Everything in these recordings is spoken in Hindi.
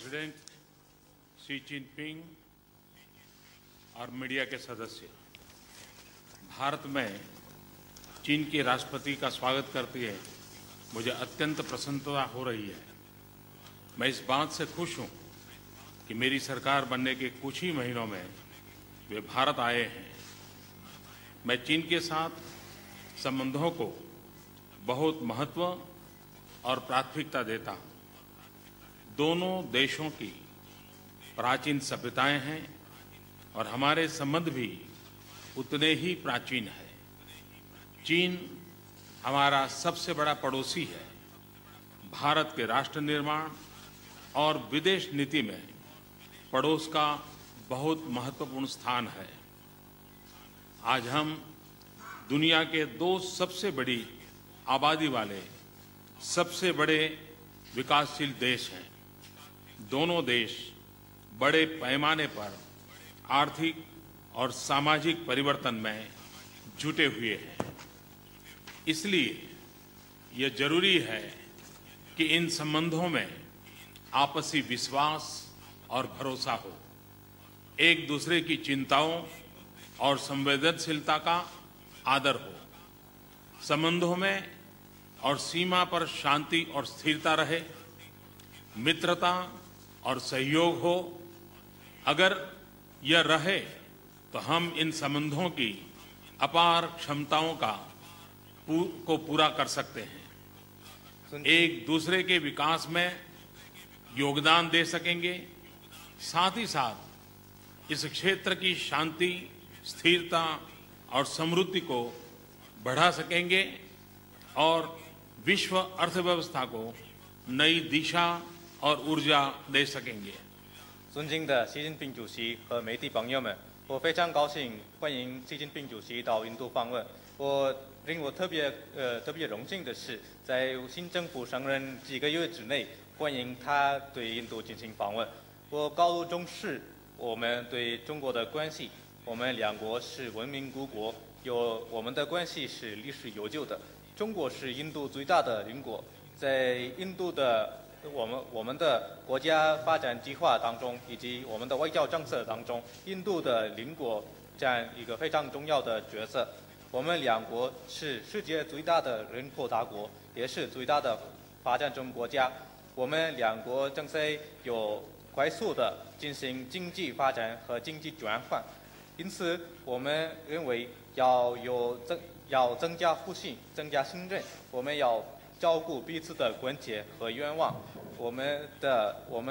प्रेसिडेंट शी जिनपिंग और मीडिया के सदस्य, भारत में चीन के राष्ट्रपति का स्वागत करते हुए मुझे अत्यंत प्रसन्नता हो रही है। मैं इस बात से खुश हूं कि मेरी सरकार बनने के कुछ ही महीनों में वे भारत आए हैं। मैं चीन के साथ संबंधों को बहुत महत्व और प्राथमिकता देता हूं। दोनों देशों की प्राचीन सभ्यताएं हैं और हमारे संबंध भी उतने ही प्राचीन हैं। चीन हमारा सबसे बड़ा पड़ोसी है। भारत के राष्ट्र निर्माण और विदेश नीति में पड़ोस का बहुत महत्वपूर्ण स्थान है। आज हम दुनिया के दो सबसे बड़ी आबादी वाले सबसे बड़े विकासशील देश हैं। दोनों देश बड़े पैमाने पर आर्थिक और सामाजिक परिवर्तन में जुटे हुए हैं। इसलिए यह जरूरी है कि इन संबंधों में आपसी विश्वास और भरोसा हो, एक दूसरे की चिंताओं और संवेदनशीलता का आदर हो, संबंधों में और सीमा पर शांति और स्थिरता रहे, मित्रता और सहयोग हो। अगर यह रहे तो हम इन संबंधों की अपार क्षमताओं को पूरा कर सकते हैं, एक दूसरे के विकास में योगदान दे सकेंगे, साथ ही साथ इस क्षेत्र की शांति, स्थिरता और समृद्धि को बढ़ा सकेंगे और विश्व अर्थव्यवस्था को नई दिशा और ऊर्जा दे सकेंगे। 尊敬的习近平主席和媒体朋友们，我非常高兴欢迎习近平主席到印度访问。令我特别荣幸的是，在新政府上任几个月之内，欢迎他对印度进行访问。我高度重视我们对中国的关系，我们两国是文明古国，我们的关系是历史悠久的。中国是印度最大的邻国，在印度的我们的国家发展计划当中，以及我们的外交政策当中，印度的邻国占一个非常重要的角色。我们两国是世界最大的人口大国，也是最大的发展中国家。我们两国正在快速的进行经济发展和经济转换，因此我们认为要增加互信，增加信任，我们要照顾彼此的关切和愿望。我们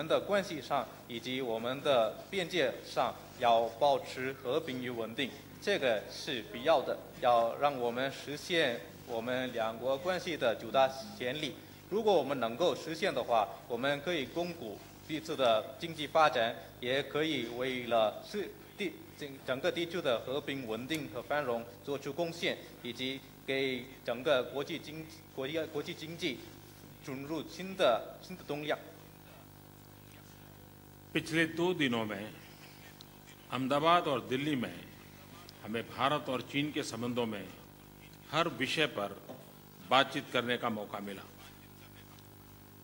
的关系上以及我们的边界上要保持和平与稳定，这个是必要的，要让我们实现我们两国关系的最大潜力。如果我们能够实现的话，我们可以巩固彼此的经济发展，也可以为了整个地区的和平稳定和繁荣做出贡献，以及给整个国际经济注入新的动量。पिछले 2 दिनों में अहमदाबाद और दिल्ली में हमें भारत और चीन के संबंधों में हर विषय पर बातचीत करने का मौका मिला।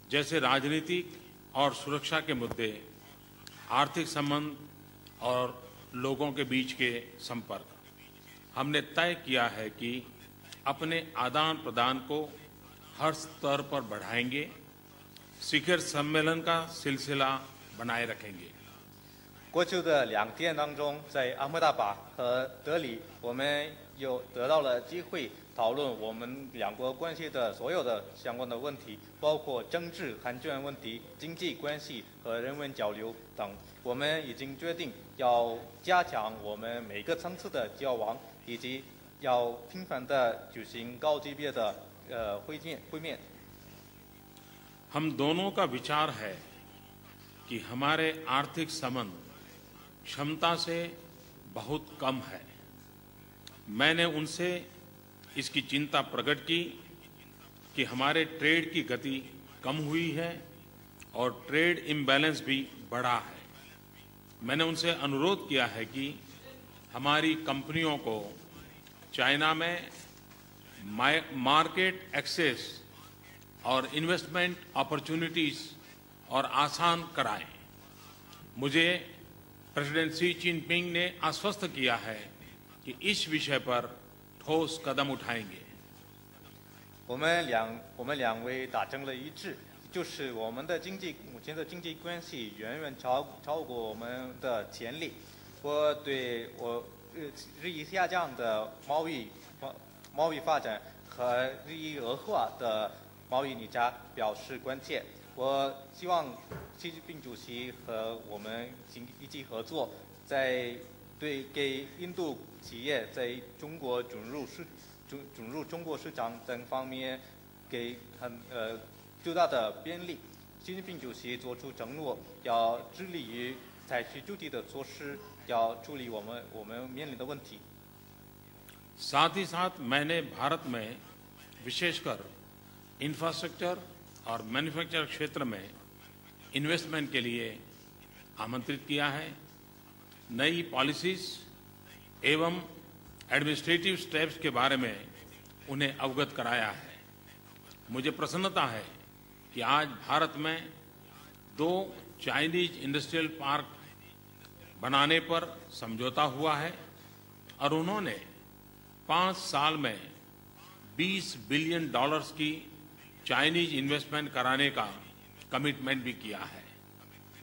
जैसे राजनीतिक और सुरक्षा के मुद्दे, आर्थिक संबंध और लोगों के बीच के संपर्क। हमने तय किया है कि अपने आदान प्रदान को हर स्तर पर बढ़ाएंगे, शिखर सम्मेलन का सिलसिला बनाए रखेंगे। 过去的2天当中，在阿姆达巴和德里，我们得到了机会讨论我们两国关系的所有的相关的问题，包括政治、安全问题、经济关系和人文交流等。我们已经决定要加强我们每个层次的交往，以及要频繁地举行高级别的会面。हम दोनों का विचार है कि हमारे आर्थिक संबंध क्षमता से बहुत कम है। मैंने उनसे इसकी चिंता प्रकट की कि हमारे ट्रेड की गति कम हुई है और ट्रेड इम्बैलेंस भी बढ़ा है। मैंने उनसे अनुरोध किया है कि हमारी कंपनियों को चाइना में मार्केट एक्सेस और इन्वेस्टमेंट अपॉर्चुनिटीज और आसान कराएं। मुझे प्रेसिडेंट शी जिनपिंग ने आश्वस्त किया है कि इस विषय पर ठोस कदम उठाएंगे। 我们两位达成了一致，就是我们的目前的经济关系远远超过我们的潜力。我对日益下降的贸易发展和日益恶化的贸易逆差表示关切。我希望习近平主席和我们一起合作，给印度企业在中国准入中国市场等方面给最大的便利。习近平主席作出承诺，要致力于采取具体的措施，要处理我们面临的问题。 साथ ही साथ मैंने भारत में विशेषकर इंफ्रास्ट्रक्चर और मैन्युफैक्चर क्षेत्र में इन्वेस्टमेंट के लिए आमंत्रित किया है। नई पॉलिसीज एवं एडमिनिस्ट्रेटिव स्टेप्स के बारे में उन्हें अवगत कराया है। मुझे प्रसन्नता है कि आज भारत में 2 चाइनीज इंडस्ट्रियल पार्क बनाने पर समझौता हुआ है और उन्होंने 5 साल में $20 बिलियन की चाइनीज इन्वेस्टमेंट कराने का कमिटमेंट भी किया है।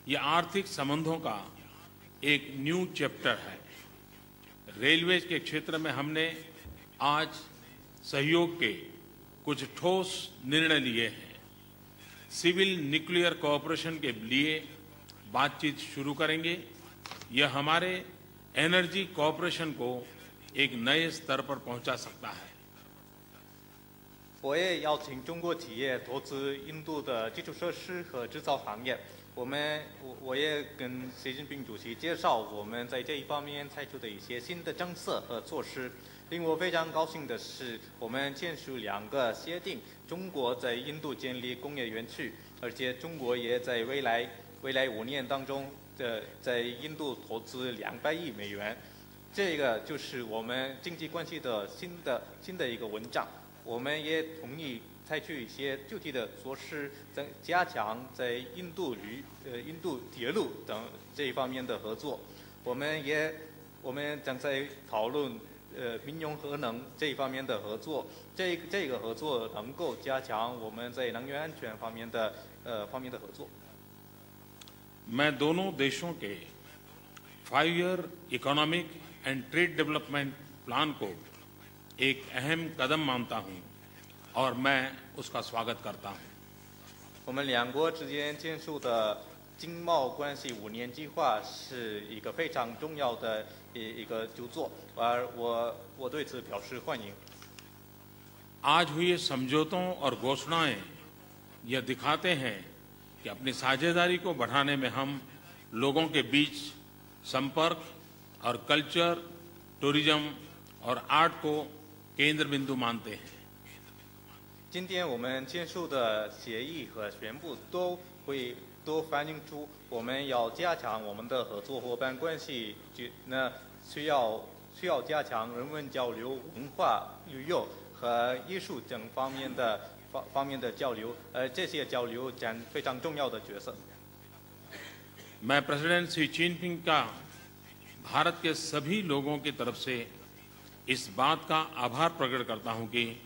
ये आर्थिक संबंधों का एक न्यू चैप्टर है। रेलवेज के क्षेत्र में हमने आज सहयोग के कुछ ठोस निर्णय लिए हैं। सिविल न्यूक्लियर कोऑपरेशन के लिए बातचीत शुरू करेंगे। यह हमारे एनर्जी कोऑपरेशन को एक नए स्तर पर पहुंचा सकता है। 我也邀请中国企业投资印度的基础设施和制造行业。我也跟习近平主席介绍我们在这一方面采取的一些新的政策和措施。令我非常高兴的是，我们签署2个协定，中国在印度建立工业园区，而且中国也在未来5年当中在印度投资200亿美元。这个就是我们经济关系的新的一个文章。 我们也同意采取一些具体的措施，加强在印度铁路等这一方面的合作。我们将在讨论民用核能这一方面的合作。这个合作能够加强我们在能源安全方面的合作。 मैं दोनों देशों के 5-year economic and trade development plan को एक अहम कदम मानता हूं और मैं उसका स्वागत करता हूं। 我们2国之间签署的经贸关系5年计划是一个非常重要的一个著作，而我对此表示欢迎。 आज हुए समझौतों और घोषणाएं यह दिखाते हैं कि अपनी साझेदारी को बढ़ाने में हम लोगों के बीच संपर्क और कल्चर, टूरिज्म और आर्ट को केंद्र बिंदु मानते हैं। 今天我们签署的协议和宣布都反映出我们要加强我们的合作伙伴关系，需要加强人文交流、文化、旅游和艺术等方面的交流，这些交流占非常重要的角色。 मैं प्रेसिडेंट शी जिनपिंग का भारत के सभी लोगों की तरफ से इस बात का आभार प्रकट करता हूं कि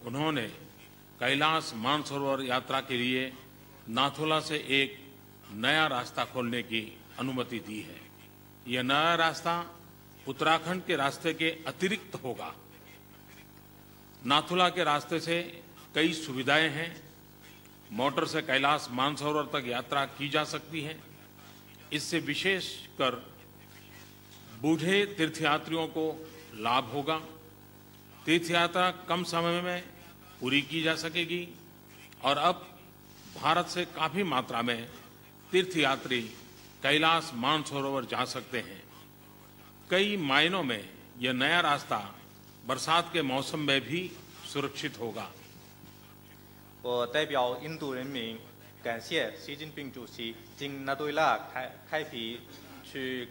उन्होंने कैलाश मानसरोवर यात्रा के लिए नाथुला से एक नया रास्ता खोलने की अनुमति दी है। यह नया रास्ता उत्तराखंड के रास्ते के अतिरिक्त होगा। नाथुला के रास्ते से कई सुविधाएं हैं। मोटर से कैलाश मानसरोवर तक यात्रा की जा सकती है। इससे विशेषकर बूढ़े तीर्थयात्रियों को लाभ होगा। तीर्थयात्रा कम समय में पूरी की जा सकेगी और अब भारत से काफी मात्रा में तीर्थयात्री कैलाश मानसरोवर जा सकते हैं। कई मायनों में यह नया रास्ता बरसात के मौसम में भी सुरक्षित होगा। 我代表印度人民感谢习近平主席经纳对拉开辟去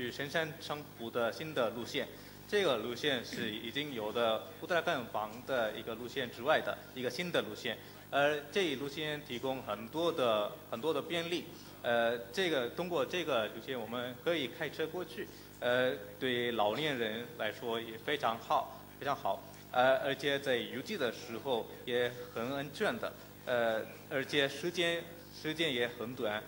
神山成湖的新的路线。这个路线是已经有的乌特拉干邦的一个路线之外的一个新的路线。而这一路线提供很多的便利。通过这个路线，我们可以开车过去，对老年人来说也非常好，非常好。而且在雨季的时候也很安全的，而且时间也很短。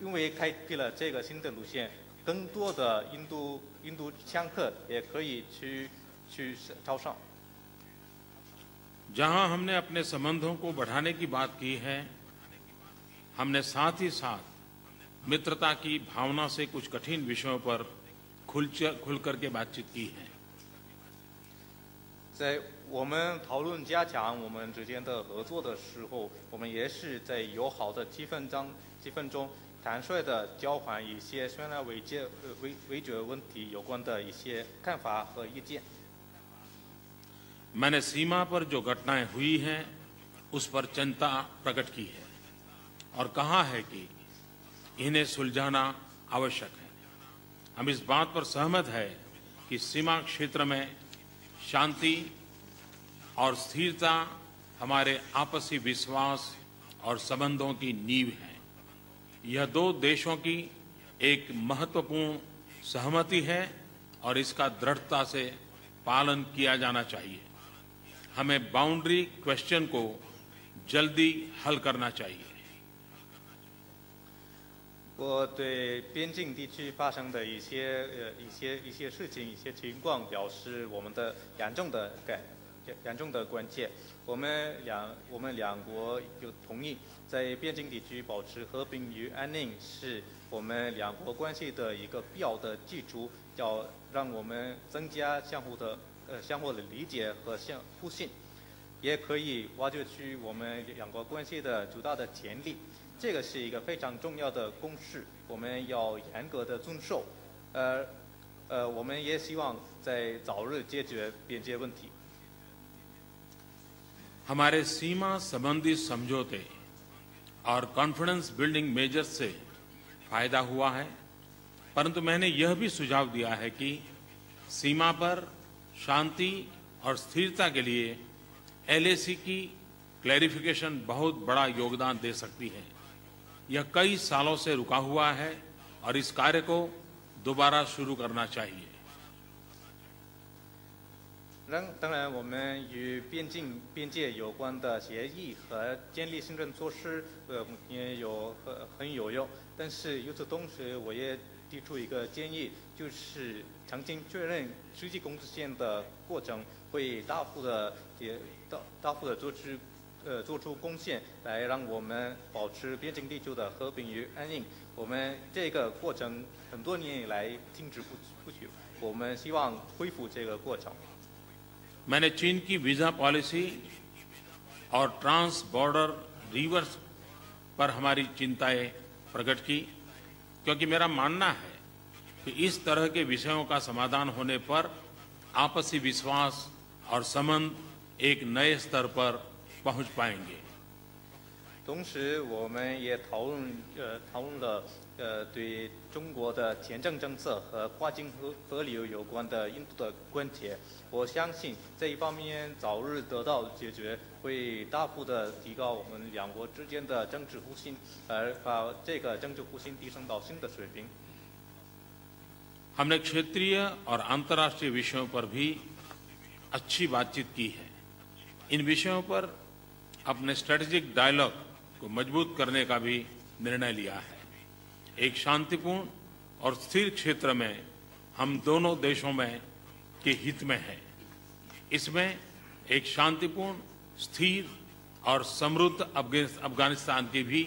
因为开辟了这个新的路线，更多的印度香客也可以去朝圣。जहां हमने अपने संबंधों को बढ़ाने की बात की है, हमने साथ ही साथ मित्रता की भावना से कुछ कठिन विषयों पर खुल करके बातचीत की है। 在我们讨论加强我们之间的合作的时候，我们也是在友好的气氛中坦率地交换一些虽然围解问题有关的一些看法和意见。मैंने सीमा पर जो घटनाएं हुई हैं उस पर चिंता प्रकट की है और कहा है कि इन्हें सुलझाना आवश्यक है। हम इस बात पर सहमत है कि सीमा क्षेत्र में शांति और स्थिरता हमारे आपसी विश्वास और संबंधों की नींव है। यह दो देशों की एक महत्वपूर्ण सहमति है और इसका दृढ़ता से पालन किया जाना चाहिए। हमें बाउंड्री क्वेश्चन को जल्दी हल करना चाहिए। 我对边境地区发生的一些事情、一些情况表示我们的严重的关切。我们两国有同意，在边境地区保持和平与安宁是我们两国关系的一个必要的基础，要让我们增加相互的理解和互信，也可以挖掘出我们两国关系的巨大的潜力。这个是一个非常重要的公式，我们要严格的遵守。我们也希望在早日解决边界问题。 हमारे सीमा संबंधी समझौते और कॉन्फिडेंस बिल्डिंग मेजर्स से फायदा हुआ है, परंतु मैंने यह भी सुझाव दिया है कि सीमा पर शांति और स्थिरता के लिए एलएसी की क्लैरिफिकेशन बहुत बड़ा योगदान दे सकती है। यह कई सालों से रुका हुआ है और इस कार्य को दोबारा शुरू करना चाहिए। 当然，我们与边界有关的协议和建立行政措施，也很有用。但是与此同时，我也提出一个建议，就是重新确认实际公司线的过程，会大幅的做出贡献，来让我们保持边境地区的和平与安宁。我们这个过程很多年以来停止不许，我们希望恢复这个过程。 मैंने चीन की वीजा पॉलिसी और ट्रांस बॉर्डर रिवर्स पर हमारी चिंताएं प्रकट की, क्योंकि मेरा मानना है कि इस तरह के विषयों का समाधान होने पर आपसी विश्वास और संबंध एक नए स्तर पर पहुंच पाएंगे। 同时，我们也讨论了对中国的签证政策和跨境河流有关的印度的关切。我相信这一方面早日得到解决，会大幅的提高我们两国之间的政治互信，而把这个政治互信提升到新的水平。 हमने क्षेत्रीय और अंतर्राष्ट्रीय विषयों पर भी अच्छी बातचीत की है। इन विषयों पर अपने स्ट्रेटेजिक डायलॉग को मजबूत करने का भी निर्णय लिया है। एक शांतिपूर्ण और स्थिर क्षेत्र में हम दोनों देशों में के हित में है। इसमें एक शांतिपूर्ण, स्थिर और समृद्ध अफगानिस्तान की भी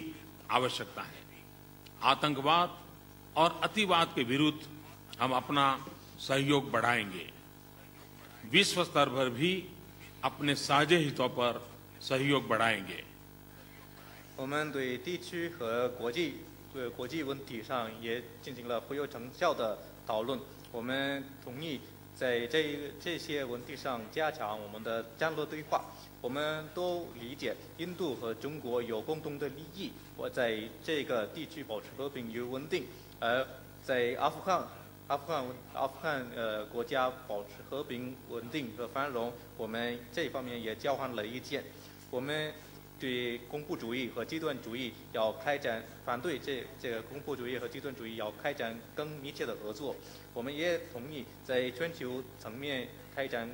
आवश्यकता है। आतंकवाद और अतिवाद के विरुद्ध हम अपना सहयोग बढ़ाएंगे। विश्व स्तर पर भी अपने साझे हितों पर सहयोग बढ़ाएंगे। 我们对地区和国际问题上也进行了富有成效的讨论。我们同意在这些问题上加强我们的战略对话。我们都理解印度和中国有共同的利益，我在这个地区保持和平与稳定，而在阿富汗国家保持和平、稳定和繁荣，我们这方面也交换了意见。我们对恐怖主义和极端主义要开展反对这个恐怖主义和极端主义要开展更密切的合作。我们也同意在全球层面开展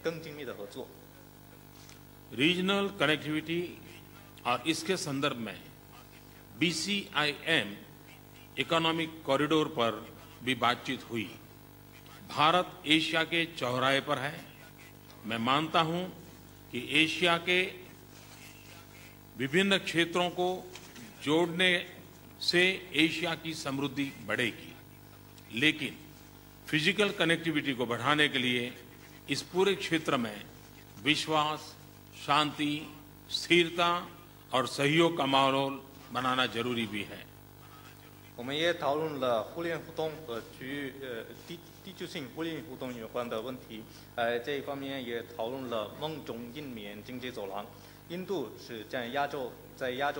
更紧密的合作。रीजनल कनेक्टिविटी और इसके संदर्भ में BCIM इकोनॉमिक कॉरिडोर पर भी बातचीत हुई। भारत एशिया के चौराहे पर है। मैं मानता हूं कि एशिया के विभिन्न क्षेत्रों को जोड़ने से एशिया की समृद्धि बढ़ेगी, लेकिन फिजिकल कनेक्टिविटी को बढ़ाने के लिए इस पूरे क्षेत्र में विश्वास, शांति, स्थिरता और सहयोग का माहौल बनाना जरूरी भी है। 我们也讨论了互联互通和地区性互联互通有关的问题，这一方面也讨论了梦中印缅经济走廊。印度是在亚洲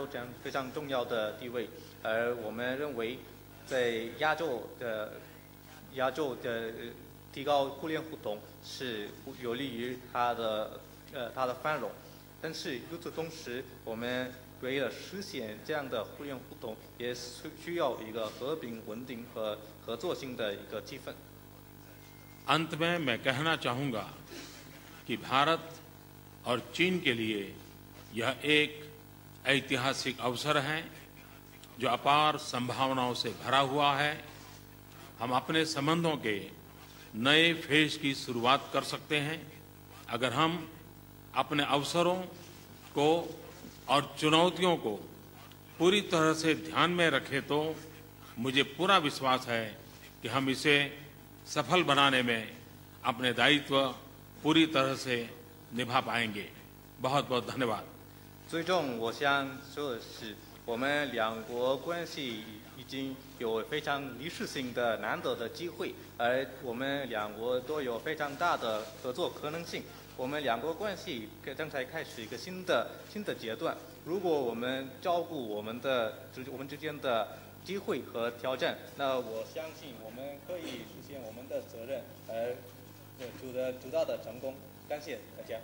占非常重要的地位，而我们认为在亚洲的提高互联互通是有利于它的繁荣。但是与此同时，我们为了实现这样的互联互通，也需要一个和平、稳定和合作性的一个气氛。अंत में मैं कहना चाहूंगा कि भारत और चीन के लिए यह एक ऐतिहासिक अवसर है जो अपार संभावनाओं से भरा हुआ है। हम अपने संबंधों के नए फेज की शुरुआत कर सकते हैं अगर हम अपने अवसरों को और चुनौतियों को पूरी तरह से ध्यान में रखें तो मुझे पूरा विश्वास है कि हम इसे सफल बनाने में अपने दायित्व पूरी तरह से निभा पाएंगे। बहुत बहुत धन्यवाद। 最终，我想说的是，我们两国关系已经有非常历史性的难得的机会，而我们两国都有非常大的合作可能性。我们两国关系正在开始一个新的阶段。如果我们照顾我们之间的机会和挑战，那我相信我们可以实现我们的责任，而取得最大的成功。感谢大家。